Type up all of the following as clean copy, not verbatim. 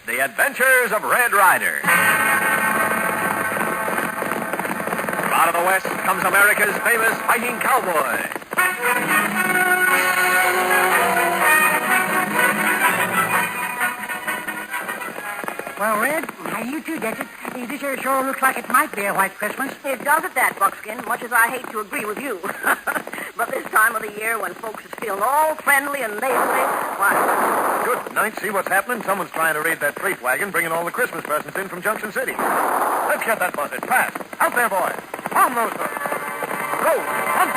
The Adventures of Red Ryder. Out of the West comes America's famous fighting cowboy. Well, Red, you too, Dutchess. This here sure looks like it might be a white Christmas. It does at that, Buckskin, much as I hate to agree with you. But this time of the year, when folks is feeling all friendly and neighborly, why... Good night. See what's happening? Someone's trying to raid that freight wagon, bringing all the Christmas presents in from Junction City. Let's get that buzzard. Fast. Out there, boy. On those hooks. Go. Hunt.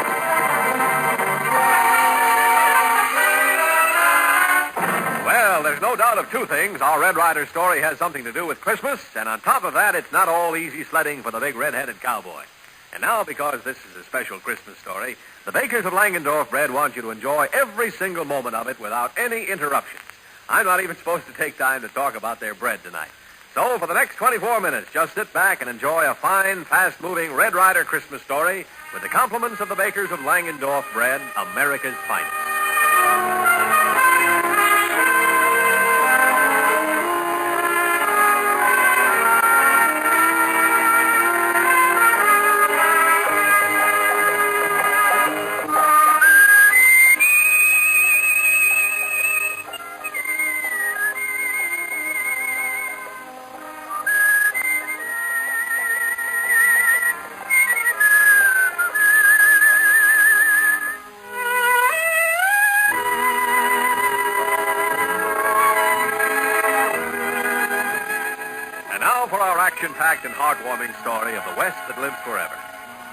Well, there's no doubt of two things. Our Red Ryder story has something to do with Christmas, and on top of that, it's not all easy sledding for the big red-headed cowboy. And now, because this is a special Christmas story, the bakers of Langendorf bread want you to enjoy every single moment of it without any interruptions. I'm not even supposed to take time to talk about their bread tonight. So, for the next 24 minutes, just sit back and enjoy a fine, fast-moving Red Ryder Christmas story with the compliments of the bakers of Langendorf bread, America's finest. Action-packed and heartwarming story of the West that lives forever.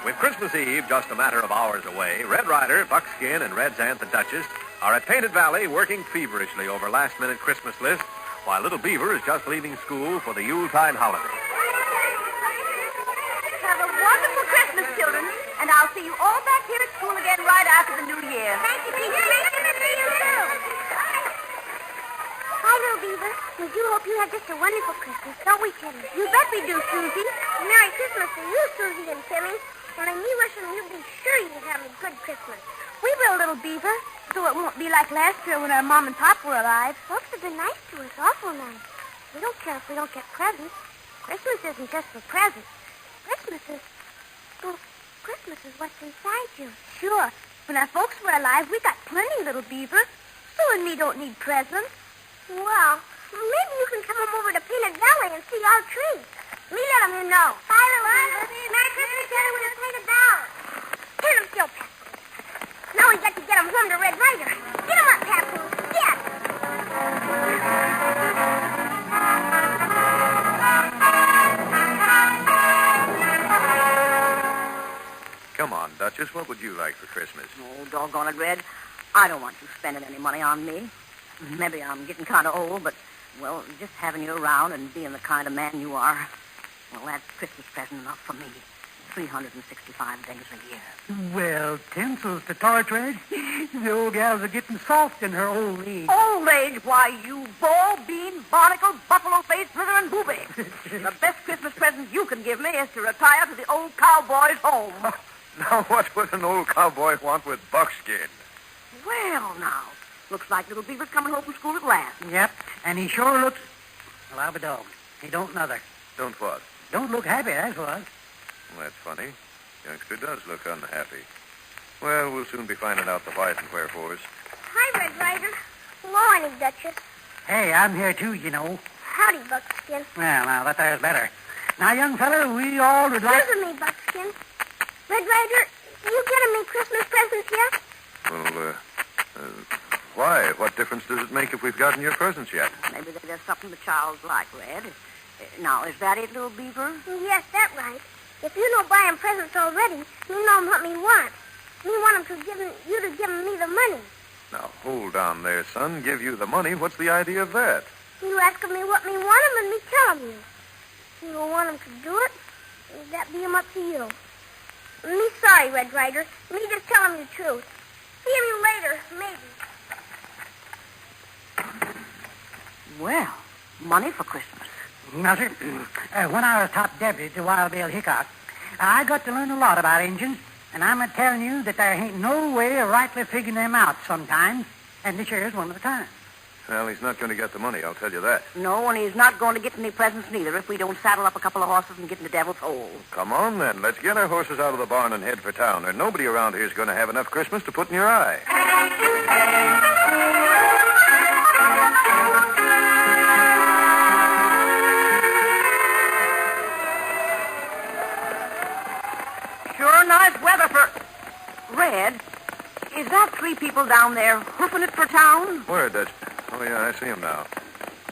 With Christmas Eve just a matter of hours away, Red Ryder, Buckskin, and Red's Aunt the Duchess are at Painted Valley working feverishly over last-minute Christmas lists, while little Beaver is just leaving school for the Yuletide holiday. Have a wonderful Christmas, children, and I'll see you all back here at school again right after the New Year. Thank you, Beaver. Nice to see you, too. Hi, little Beaver. We do hope you have just a wonderful Christmas, don't we, Timmy? You bet we do, Susie. Merry Christmas to you, Susie and Timmy. And me wishing you'd be sure you have a good Christmas. We will, little Beaver, though it won't be like last year when our Mom and Pop were alive. Folks have been nice to us, awful nice. We don't care if we don't get presents. Christmas isn't just for presents. Christmas is... Well, Christmas is what's inside you. Sure. When our folks were alive, we got plenty, little Beaver. Sue and me don't need presents. Well, maybe you can come over to Peanut Valley and see our tree. Me let them know. Bye, little Beaver. Merry Christmas, Terry, with a Peanut Valley. Turn them still, Papoose. Now we got to get them home to Red Ryder. Get them up, Papoose. Get! Come on, Duchess. What would you like for Christmas? Oh, doggone it, Red. I don't want you spending any money on me. Maybe I'm getting kind of old, but, well, just having you around and being the kind of man you are, well, that's Christmas present enough for me. 365 days a year. Well, tinsels to torch, Red. The old gals are getting soft in her old age. Old age? Why, you ball, bean, barnacle, buffalo-faced, slithering booby. The best Christmas present you can give me is to retire to the old cowboy's home. Now, what would an old cowboy want with Buckskin? Well, now, looks like little Beaver's coming home from school at last. Yep, and he sure looks... Well, I'll be dogged. He don't nother. Don't what? Don't look happy, that's what. Well, that's funny. Youngster does look unhappy. Well, we'll soon be finding out the whys and wherefores. Hi, Red Ryder. Morning, Duchess. Hey, I'm here too, you know. Howdy, Buckskin. Well, now, that there's better. Now, young feller, we all would like... Listen to me, Buckskin. Red Ryder, you getting me Christmas presents yet? Well, why? What difference does it make if we've gotten your presents yet? Maybe there's something the child's like, Red. Now, is that it, little Beaver? Yes, that's right. If you don't buy him presents already, you know what me want. Me want him to give me the money. Now, hold on there, son. Give you the money? What's the idea of that? You asking me what me want him and me telling you. You don't want him to do it, that be him up to you. Me sorry, Red Ryder. Me just telling you the truth. See you later, maybe. Well, money for Christmas. Now, sir, when I was top deputy to Wild Bill Hickok, I got to learn a lot about engines, and I'm telling you that there ain't no way of rightly figuring them out sometimes, and this here is one of the times. Well, he's not going to get the money, I'll tell you that. No, and he's not going to get any presents neither if we don't saddle up a couple of horses and get in the devil's hole. Come on, then. Let's get our horses out of the barn and head for town. There's nobody around here is going to have enough Christmas to put in your eye. Sure nice weather for... Red, is that 3 people down there hoofing it for town? Where, Dutch? Oh, yeah, I see him now.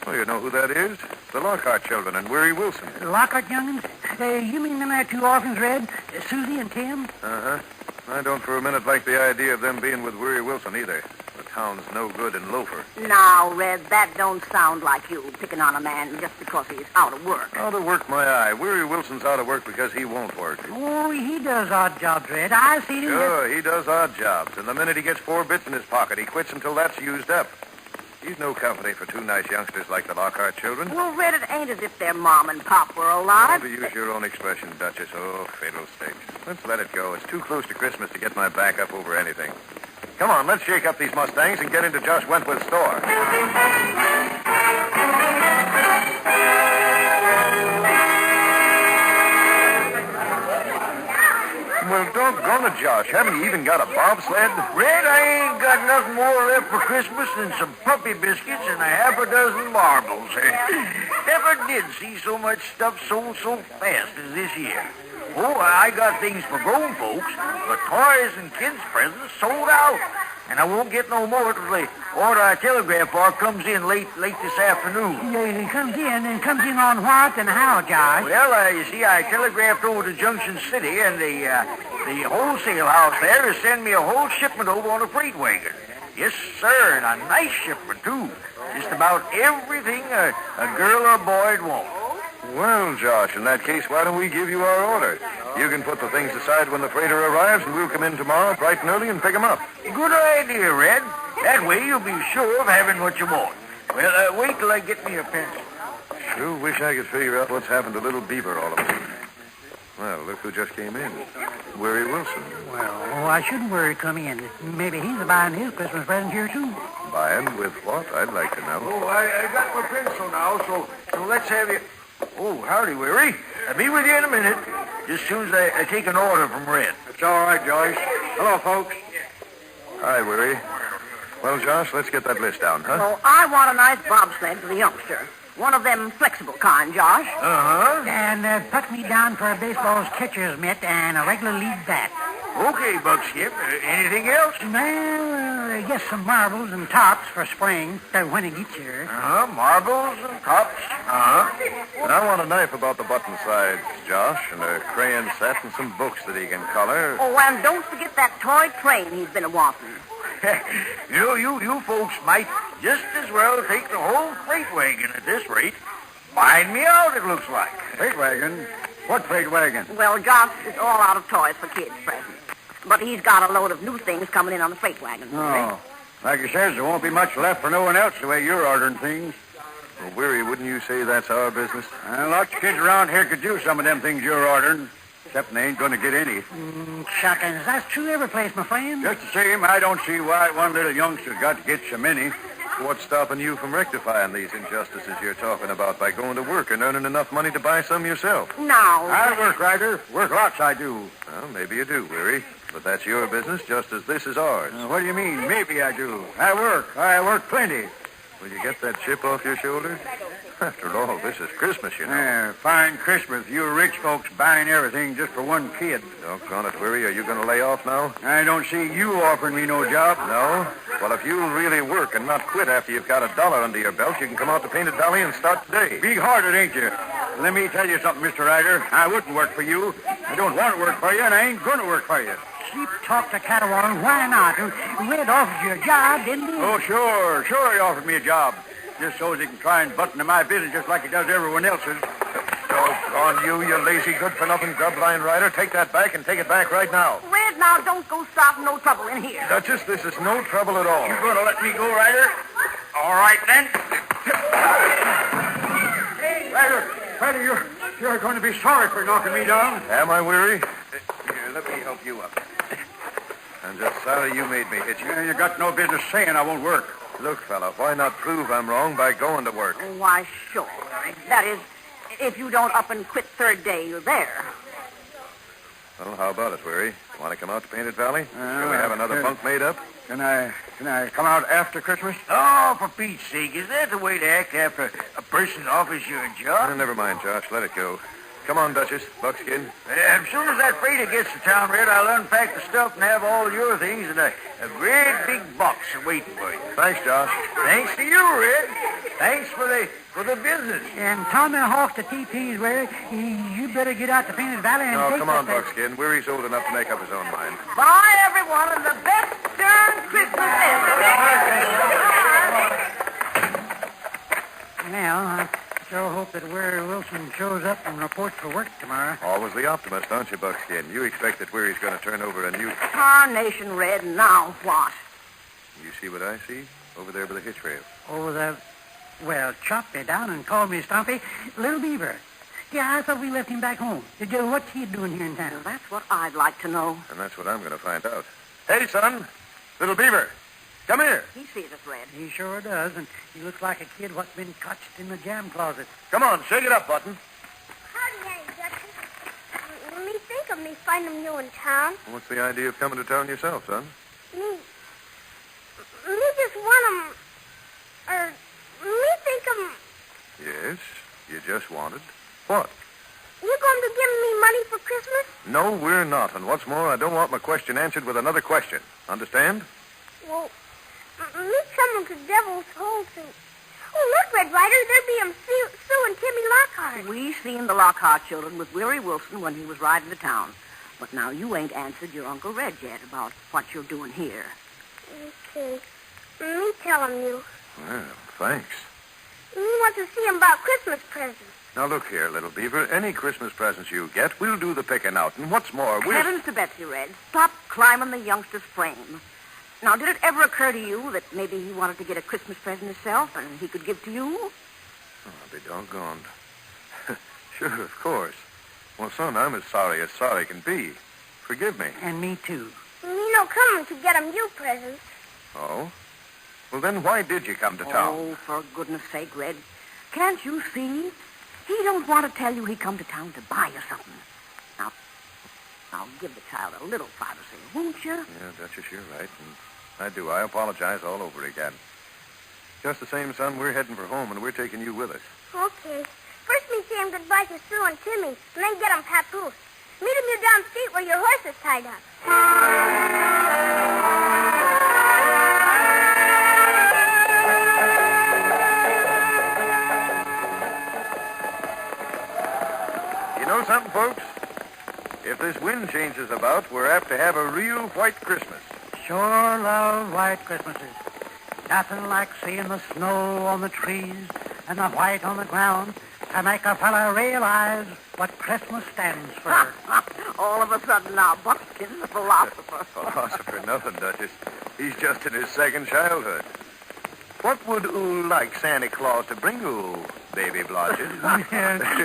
Well, you know who that is? The Lockhart children and Weary Wilson. Lockhart young'uns? You mean them there 2 orphans, Red? Susie and Tim? Uh-huh. I don't for a minute like the idea of them being with Weary Wilson either. The town's no good in Loafer. Now, Red, that don't sound like you picking on a man just because he's out of work. Out of work, my eye. Weary Wilson's out of work because he won't work. Oh, he does odd jobs, Red. I seen him. Sure, he does odd jobs. And the minute he gets 4 bits in his pocket, he quits until that's used up. He's no company for 2 nice youngsters like the Lockhart children. Well, Red, it ain't as if their mom and pop were alive. To use your own expression, Duchess. Oh, fiddlesticks. Let's let it go. It's too close to Christmas to get my back up over anything. Come on, let's shake up these Mustangs and get into Josh Wentworth's store. Well, doggone it, Josh. Haven't you even got a bobsled? Red, I ain't got nothing more left for Christmas than some puppy biscuits and a half a dozen marbles. Never did see so much stuff sold so fast as this year. Oh, I got things for grown folks, but toys and kids' presents sold out. And I won't get no more till the order I telegraph for comes in late this afternoon. Yeah, he comes in on what and how, Josh? Well, you see, I telegraphed over to Junction City, and the wholesale house there is sending me a whole shipment over on a freight wagon. Yes, sir, and a nice shipment, too. Just about everything a girl or boy'd want. Well, Josh, in that case, why don't we give you our order? You can put the things aside when the freighter arrives, and we'll come in tomorrow bright and early and pick 'em up. Good idea, Red. That way you'll be sure of having what you want. Well, wait till I get me a pencil. Sure wish I could figure out what's happened to little Beaver all of a sudden. Well, look who just came in. Weary Wilson. Well, I shouldn't worry come in. Maybe he's buying his Christmas present here, too. Buying with what? I'd like to know. Oh, I got my pencil now, so let's have you... Oh, howdy, Weary. I'll be with you in a minute, just as soon as I take an order from Red. It's all right, Joyce. Hello, folks. Hi, Weary. Well, Josh, let's get that list down, huh? Well, I want a nice bobsled for the youngster. One of them flexible kind, Josh. Uh-huh. And put me down for a baseball's catcher's mitt and a regular lead bat. Okay, Buckskip. Anything else? Well, yes, some marbles and tops for spring, when it gets here. Uh-huh. Marbles and tops. Uh-huh. And I want a knife about the button sides, Josh, and a crayon set and some books that he can color. Oh, and don't forget that toy train he's been a-wanting. You folks might just as well take the whole freight wagon at this rate. Find me out, it looks like. Freight wagon? What freight wagon? Well, Josh is all out of toys for kids' presents. But he's got a load of new things coming in on the freight wagon. Oh. Like you says, there won't be much left for no one else the way you're ordering things. Well, Weary, wouldn't you say that's our business? Lots of kids around here could do some of them things you're ordering, except they ain't going to get any. Shuckins, that's true every place, my friend. Just the same, I don't see why one little youngster's got to get so many. What's stopping you from rectifying these injustices you're talking about by going to work and earning enough money to buy some yourself? Now. I work, Ryder. Work lots, I do. Well, maybe you do, Weary. But that's your business just as this is ours. What do you mean, maybe I do? I work plenty. Will you get that chip off your shoulder? After all, this is Christmas, you know. Yeah, fine Christmas. You rich folks buying everything just for one kid. Doggone it, Weary. Are you going to lay off now? I don't see you offering me no job. No? Well, if you'll really work and not quit after you've got $1 under your belt, you can come out to Painted Valley and start today. Big-hearted, ain't you? Let me tell you something, Mr. Ryder. I wouldn't work for you. I don't want to work for you, and I ain't going to work for you. Cheap talk to Catawallen. Why not? Red offered you a job, didn't he? Oh, sure. Sure he offered me a job. Just so as he can try and button to my business just like he does everyone else's. Doggone you lazy good-for-nothing grub-line rider. Take that back and take it back right now. Red, now don't go starting no trouble in here. Duchess, this is no trouble at all. You going to let me go, Ryder? All right, then. Hey, Ryder, you're going to be sorry for knocking me down. Am I, Weary? Here, let me help you up. I'm just sorry you made me hit you. You got no business saying I won't work. Look, fella, why not prove I'm wrong by going to work? Why, sure. That is, if you don't up and quit third day you're there. Well, how about it, Weary? Want to come out to Painted Valley? Shall we have another bunk made up? Can I come out after Christmas? Oh, for Pete's sake, is that the way to act after a person offers you a job? Never mind, Josh. Let it go. Come on, Duchess. Buckskin. As soon as that freighter gets to town, Red, I'll unpack the stuff and have all your things in a great big box waiting for you. Thanks, Josh. Thanks to you, Red. Thanks for the business. And Tommy Hawk, the TP's where you better get out to Painted Valley and No, take come on, that- Buckskin. Weary's old enough to make up his own mind. Bye, everyone, and the best darn Christmas ever. Well, I sure hope that Weary Wilson shows up and reports for work tomorrow. Always the optimist, aren't you, Buckskin? You expect that Weary's going to turn over a new... Tarnation, Red, now what? You see what I see? Over there by the hitch rail. Oh, well, chopped me down and called me Stumpy. Little Beaver. Yeah, I thought we left him back home. What's he doing here in town? That's what I'd like to know. And that's what I'm going to find out. Hey, son. Little Beaver. Come here. He sees us, Red. He sure does, and he looks like a kid what's been cotched in the jam closet. Come on, shake it up, Button. Howdy, Aunt Duchess. What do you think of me finding you in town? What's the idea of coming to town yourself, son? Me just want 'em, me think 'em. Yes, you just wanted. What? You going to give me money for Christmas? No, we're not. And what's more, I don't want my question answered with another question. Understand? Well, me coming to Devil's Hole to... Oh, look, Red Ryder, there be 'em Sue and Timmy Lockhart. We seen the Lockhart children with Weary Wilson when he was riding to town. But now you ain't answered your Uncle Red yet about what you're doing here. Okay. Me tell 'em you. Well, thanks. Me want to see 'em about Christmas presents. Now, look here, little Beaver. Any Christmas presents you get, we'll do the picking out. And what's more, we'll... Heavens to Betsy, Red. Stop climbing the youngster's frame. Now, did it ever occur to you that maybe he wanted to get a Christmas present himself and he could give to you? Oh, I'll be doggone. Sure, of course. Well, son, I'm as sorry can be. Forgive me. And me, too. Me no coming to get 'em you presents. Oh? Well, then why did you come to town? Oh, for goodness sake, Red. Can't you see? He don't want to tell you he come to town to buy you something. Now give the child a little privacy, won't you? Yeah, Duchess, you're right. And I do. I apologize all over again. Just the same, son, we're heading for home, and we're taking you with us. Okay. First me say 'em goodbye to Sue and Timmy, and then get 'em papoose. Meet 'em you down the street where your horse is tied up. You know something, folks? If this wind changes about, we're apt to have a real white Christmas. Sure love white Christmases. Nothing like seeing the snow on the trees and the white on the ground to make a fella realize what Christmas stands for. All of a sudden now, Buckskin's a philosopher. Philosopher nothing, Duchess. He's just in his second childhood. What would oo like Santa Claus to bring oo, baby Blodgett?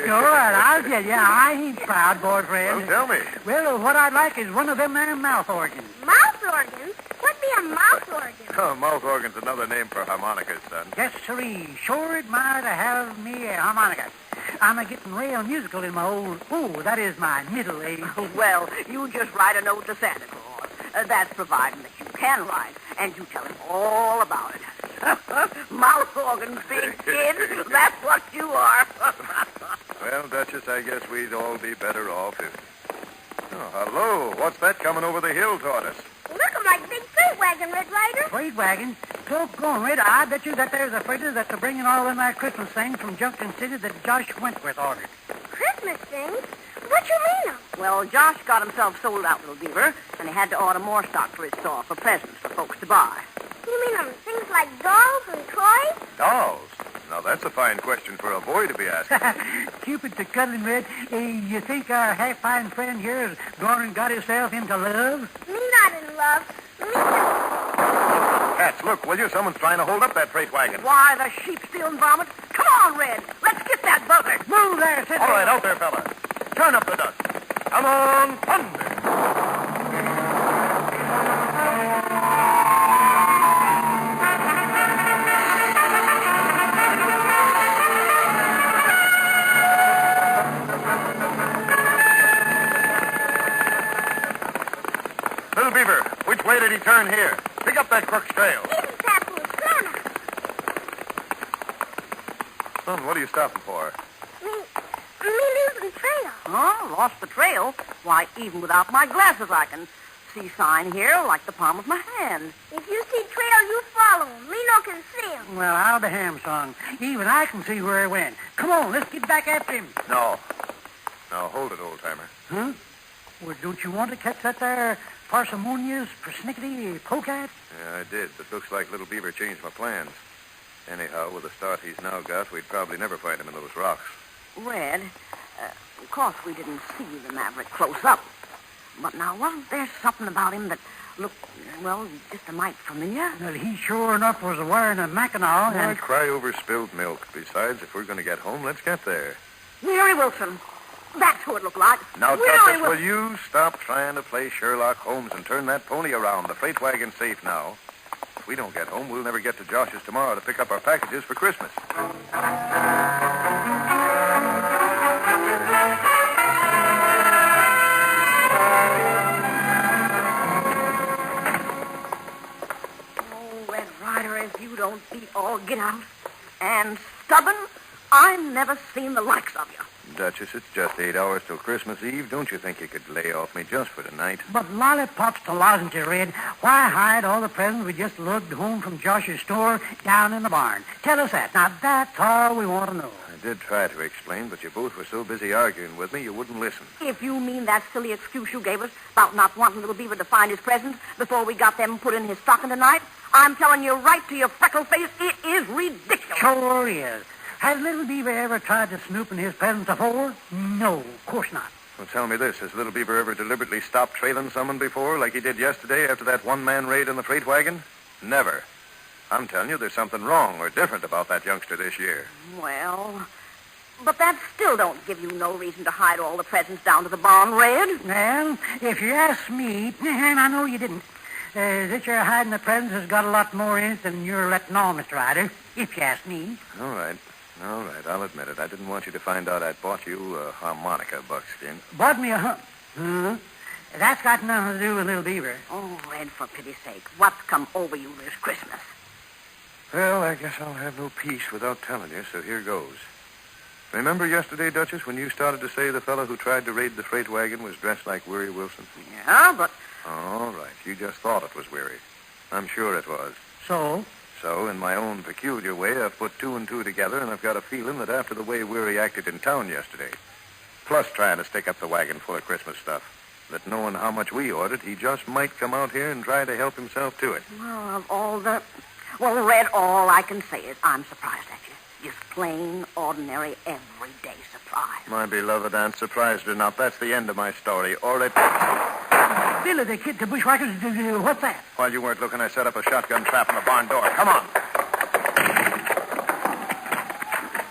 Sure, I'll tell you. I ain't proud, boyfriend. Well, tell me. Well, what I'd like is one of them there mouth organs. Mouth organs? What be a mouth organ? Oh, mouth organ's another name for harmonicas, son. Yes, sirree. Sure admire to have me a harmonica. I'm a-getting real musical in my that is my middle age. Well, you just write a note to Santa Claus. That's providing that you can write, and you tell him all about it. Mouth organ, big kid. That's what you are. Well, Duchess, I guess we'd all be better off if... Oh, hello. What's that coming over the hill toward us? Look 'em like big freight wagon, Red Ryder. Freight wagon? So going, Red. I bet you that there's a freighter that's bringing all them there Christmas things from Junction City that Josh Wentworth ordered. Christmas things? What you mean 'em? Well, Josh got himself sold out, little Beaver, and he had to order more stock for his store for presents for folks to buy. You mean 'em things like dolls and toys? Dolls? Now, that's a fine question for a boy to be asking. Cupid to cuddling, Red. You think our half-fine friend here has gone and got himself into love? Me not in love. Me just... Cats, look, will you? Someone's trying to hold up that freight wagon. Why, the sheep stealing vomit? Come on, Red. Let's get that bugger. Move there, sit All there. right, out there, fella. Turn up the dust. Come on, thunder. he turn here? Pick up that crook's trail. Even Papoose Santa. Son, what are you stopping for? Me losing trail. Huh? Lost the trail? Why, even without my glasses, I can see sign here like the palm of my hand. If you see trail, you follow him. Me no can see him. Well, I'll be ham, son. Even I can see where he went. Come on, let's get back after him. No. Now, hold it, old-timer. Huh? Well, don't you want to catch that there parsimonious, persnickety polecat? Yeah, I did, but looks like Little Beaver changed my plans. Anyhow, with the start he's now got, we'd probably never find him in those rocks. Red, of course we didn't see the maverick close up. But now, wasn't there something about him that looked, well, just a mite familiar? Well, he sure enough was wearing a mackinaw. Why cry over spilled milk? Besides, if we're going to get home, let's get there. Weary Wilson. That's who it looked like. Now, Weary Duchess, will Wilson. you stop trying to play Sherlock Holmes and turn that pony around? The freight wagon's safe now. If we don't get home, we'll never get to Josh's tomorrow to pick up our packages for Christmas. Oh, Red Ryder, if you don't be all get out and stubborn, I've never seen the likes of you. Duchess, it's just 8 hours till Christmas Eve. Don't you think you could lay off me just for tonight? But lollipops to lozenges, Red. Why hide all the presents we just lugged home from Josh's store down in the barn? Tell us that. Now, that's all we want to know. I did try to explain, but you both were so busy arguing with me, you wouldn't listen. If you mean that silly excuse you gave us about not wanting Little Beaver to find his presents before we got them put in his stocking tonight, I'm telling you right to your freckle face, it is ridiculous. Sure is. Has Little Beaver ever tried to snoop in his presents before? No, of course not. Well, tell me this. Has Little Beaver ever deliberately stopped trailing someone before, like he did yesterday after that one-man raid in the freight wagon? Never. I'm telling you, there's something wrong or different about that youngster this year. Well, but that still don't give you no reason to hide all the presents down to the barn, Red. Well, if you ask me, and I know you didn't, that you're hiding the presents has got a lot more in it than you're letting on, Mr. Ryder, if you ask me. All right, I'll admit it. I didn't want you to find out I'd bought you a harmonica, Buckskin. Bought me a Huh? That's got nothing to do with Little Beaver. Oh, Red, for pity's sake, what's come over you this Christmas? Well, I guess I'll have no peace without telling you, so here goes. Remember yesterday, Duchess, when you started to say the fellow who tried to raid the freight wagon was dressed like Weary Wilson? Yeah, but... All right, you just thought it was Weary. I'm sure it was. So? So, in my own peculiar way, I've put two and two together, and I've got a feeling that after the way Weary acted in town yesterday, plus trying to stick up the wagon full of Christmas stuff, that knowing how much we ordered, he just might come out here and try to help himself to it. Well, of all the... Well, Red, all I can say is I'm surprised at you. Just plain, ordinary, everyday surprise. My beloved aunt, surprised or not, that's the end of my story. Or it... Billy, the kid, the bushwhackers, what's that? While you weren't looking, I set up a shotgun trap in the barn door. Come on.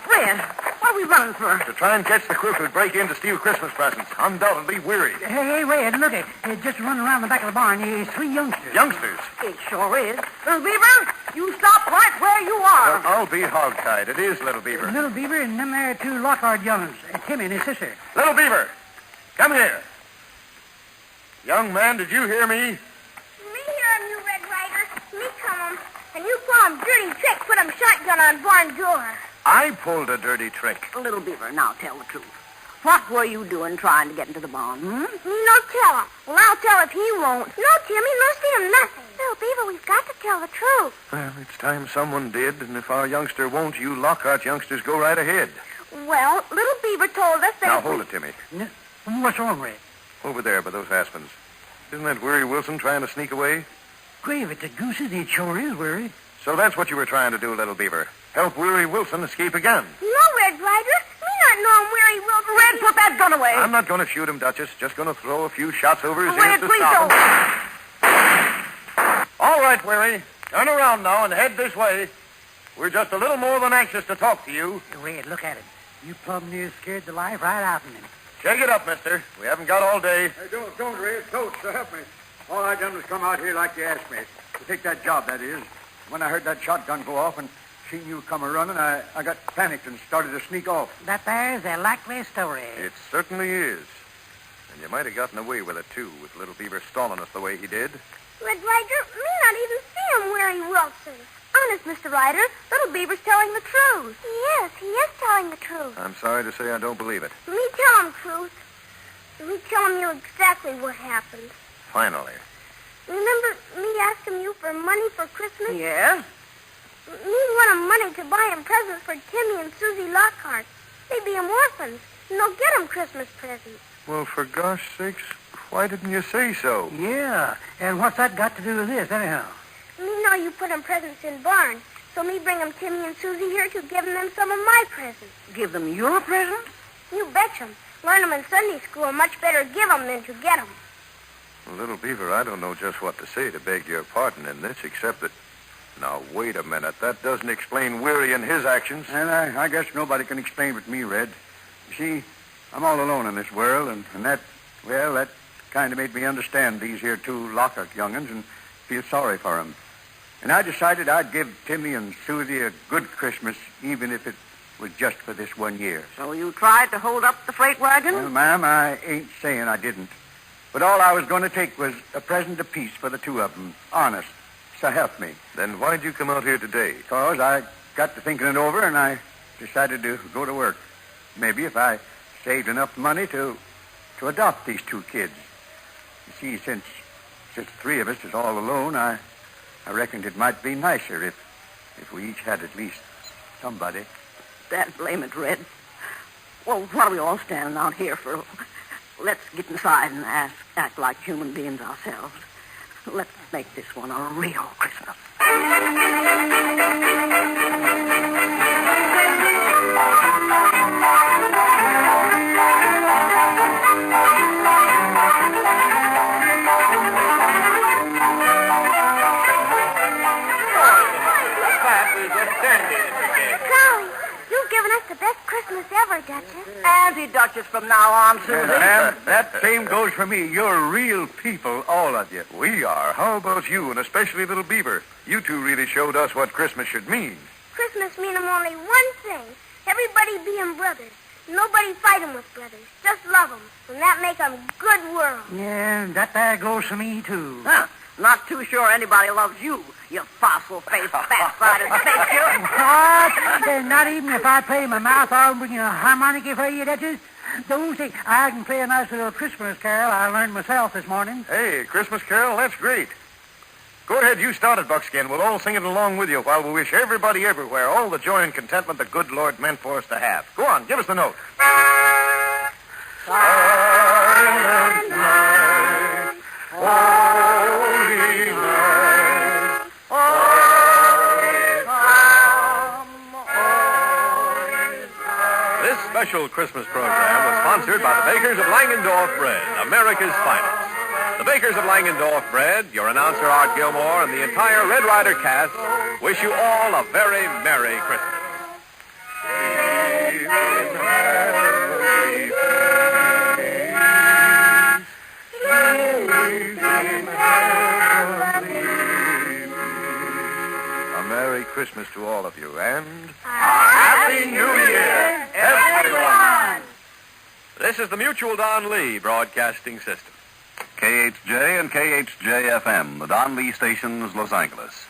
Red, what are we running for? To try and catch the crook who'd break in to steal Christmas presents. Undoubtedly Weary. Hey, Red, look at it. Just running around the back of the barn. There's three youngsters. Youngsters? It sure is. Little Beaver, you stop right where you are. I'll be hogtied. It is Little Beaver. Little Beaver and them there two Lockhart young'uns, Timmy and his sister. Little Beaver, come here. Young man, did you hear me? Me hear him, you Red Ryder. Me come him. And you pull him dirty trick, put him shotgun on barn door. I pulled a dirty trick. Little Beaver, now tell the truth. What were you doing trying to get into the barn, Me no tell him. Well, I'll tell if he won't. No, Timmy, no see him nothing. Little Beaver, we've got to tell the truth. Well, it's time someone did, and if our youngster won't, you Lockhart youngsters go right ahead. Well, Little Beaver told us that... Now, hold it, Timmy. What's wrong, Red? Over there by those aspens. Isn't that Weary Wilson trying to sneak away? Grave it to gooses, it sure is, Weary. So that's what you were trying to do, Little Beaver. Help Weary Wilson escape again. No, Red Ryder. Me not knowing where he will be. Red, put that gun away. I'm not going to shoot him, Duchess. Just going to throw a few shots over his Red, ears to please stop don't. him. All right, Weary. Turn around now and head this way. We're just a little more than anxious to talk to you. Red, look at him. You plumb near scared the life right out of him. Shake it up, mister. We haven't got all day. Hey, don't, Red. Don't, help me. All I done was come out here like you asked me. To take that job, that is. When I heard that shotgun go off and seen you come a-running, I got panicked and started to sneak off. That there's a likely story. It certainly is. And you might have gotten away with it, too, with Little Beaver stalling us the way he did. Red Ryder, me not even see him where he Wilson. Honest, Mr. Ryder, little Beaver's telling the truth. He is telling the truth. I'm sorry to say I don't believe it. Me tell him truth. Me telling you exactly what happened. Finally. Remember me asking you for money for Christmas? Yes? Me wanted money to buy him presents for Timmy and Susie Lockhart. They be orphans, and they'll get him Christmas presents. Well, for gosh sakes, why didn't you say so? Yeah, and what's that got to do with this, anyhow? Me know you put him presents in barn, so me bring him Timmy and Susie here to give them some of my presents. Give them your presents? You betcha 'em. Learn 'em in Sunday school. Much better give 'em than to get 'em. Well, little Beaver, I don't know just what to say to beg your pardon in this, except that... Now, wait a minute. That doesn't explain Weary and his actions. And I guess nobody can explain but me, Red. You see, I'm all alone in this world, and that kind of made me understand these here two Lockhart young'uns and feel sorry for 'em. And I decided I'd give Timmy and Susie a good Christmas, even if it was just for this 1 year. So you tried to hold up the freight wagon? Well, ma'am, I ain't saying I didn't. But all I was going to take was a present apiece for the two of 'em. Honest. So help me. Then why'd you come out here today? Because I got to thinking it over, and I decided to go to work. Maybe if I saved enough money to adopt these two kids. You see, since three of us is all alone, I reckoned it might be nicer if we each had at least somebody. Dad, blame it, Red. Well, what are we all standing out here for? Let's get inside and act like human beings ourselves. Let's make this one a real Christmas. Golly, you've given us the best Christmas ever, Duchess. Auntie Duchess from now on, Susie. Ma'am, that same goes for me. You're real people, all of you. We are. How about you, and especially little Beaver? You two really showed us what Christmas should mean. Christmas mean 'em only one thing. Everybody being brothers. Nobody fight 'em with brothers. Just love 'em. And that make 'em good world. Yeah, that there goes for me, too. Huh. Not too sure anybody loves you, you fossil-faced, fat-sided snake, you. What? Not even if I play my mouth off and bring a harmonica for you, Duchess? Don't say I can play a nice little Christmas carol I learned myself this morning. Hey, Christmas carol, that's great. Go ahead, you start it, Buckskin. We'll all sing it along with you while we wish everybody everywhere all the joy and contentment the good Lord meant for us to have. Go on, give us the note. Silent night, holy night, This special Christmas program was sponsored by the Bakers of Langendorf Bread, America's finest. The Bakers of Langendorf Bread, your announcer Art Gilmore, and the entire Red Ryder cast wish you all a very Merry Christmas. A Merry Christmas to all of you, and Happy New Year, everyone! This is the Mutual Don Lee Broadcasting System. KHJ and KHJ-FM, the Don Lee stations, Los Angeles.